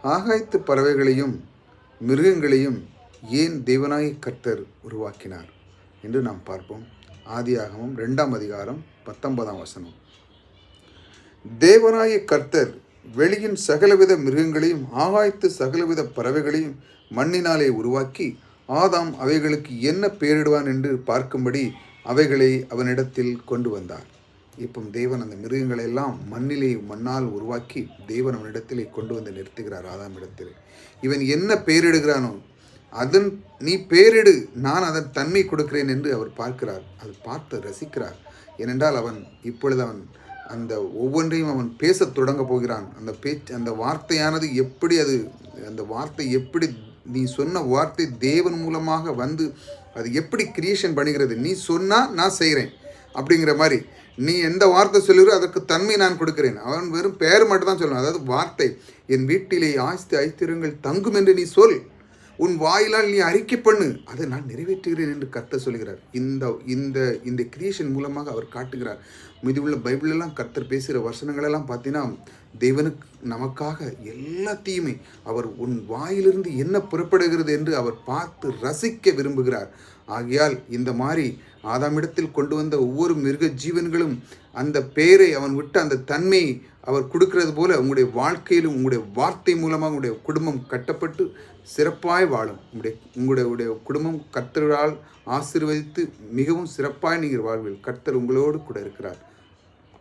ஆகாயத்து பறவைகளையும் மிருகங்களையும் ஏன் தேவனாய் கர்த்தர் உருவாக்கினார் என்று நாம் பார்ப்போம். ஆதியாகமம் 2ஆம் அதிகாரம் 19ஆம் வசனம். தேவனாய கர்த்தர் வெளியின் சகலவித மிருகங்களையும் ஆகாயத்து சகலவித பறவைகளையும் மண்ணினாலே உருவாக்கி ஆதாம் அவைகளுக்கு என்ன பெயரிடுவான் என்று பார்க்கும்படி அவைகளை அவனிடத்தில் கொண்டு வந்தார். இப்போ தேவன் அந்த மிருகங்களை எல்லாம் மண்ணால் உருவாக்கி தேவன் அவனிடத்திலே கொண்டு வந்து நிறுத்துகிறார். ஆதாம் இடத்தில் இவன் என்ன பெயரிடுகிறானோ அதன் நீ பெயரிடு, நான் அதன் தன்மை கொடுக்கிறேன் என்று அவர் பார்க்கிறார். அது பார்த்து ரசிக்கிறார். ஏனென்றால் இப்பொழுது அவன் அந்த ஒவ்வொன்றையும் அவன் பேசத் தொடங்க போகிறான். அந்த வார்த்தையானது அந்த வார்த்தை எப்படி நீ சொன்ன வார்த்தை தேவன் மூலமாக வந்து அது எப்படி கிரியேஷன் பண்ணுகிறது. நீ சொன்னால் நான் செய்கிறேன் அப்படிங்கிற மாதிரி நீ எந்த வார்த்தை சொல்லுகிறோ அதற்கு தன்மை நான் கொடுக்கிறேன். அவன் வெறும் பெயர் மட்டும் தான் சொல்லணும். அதாவது வார்த்தை, என் வீட்டிலே ஐஸ்வர்யங்கள் தங்கும் என்று நீ சொல், உன் வாயிலால் நீ அறிக்கை பண்ணு, அதை நான் நிறைவேற்றுகிறேன் என்று கர்த்தர் சொல்கிறார். இந்த கிரியேஷன் மூலமாக அவர் காட்டுகிறார். மீதி உள்ள பைபிளெல்லாம் கர்த்தர் பேசுகிற வசனங்களெல்லாம் பார்த்தீங்கன்னா தேவனுக்கு நமக்காக எல்லாத்தையுமே அவர் உன் வாயிலிருந்து என்ன புறப்படுகிறது என்று அவர் பார்த்து ரசிக்க விரும்புகிறார். ஆகையால் இந்த மாதிரி ஆதாமிடத்தில் கொண்டு வந்த ஒவ்வொரு மிருக ஜீவன்களும் அந்த பெயரை அவன் விட்டு அந்த தன்மை அவர் கொடுக்கிறது போல உங்களுடைய வாழ்க்கையிலும் உங்களுடைய வார்த்தை மூலமாக உங்களுடைய குடும்பம் கட்டப்பட்டு சிறப்பாய் வாழும். உங்களுடைய குடும்பம் கர்த்தரால் ஆசீர்வதித்து மிகவும் சிறப்பாய் நீங்கள் வாழ்வில் கர்த்தர் உங்களோடு கூட இருக்கிறார்.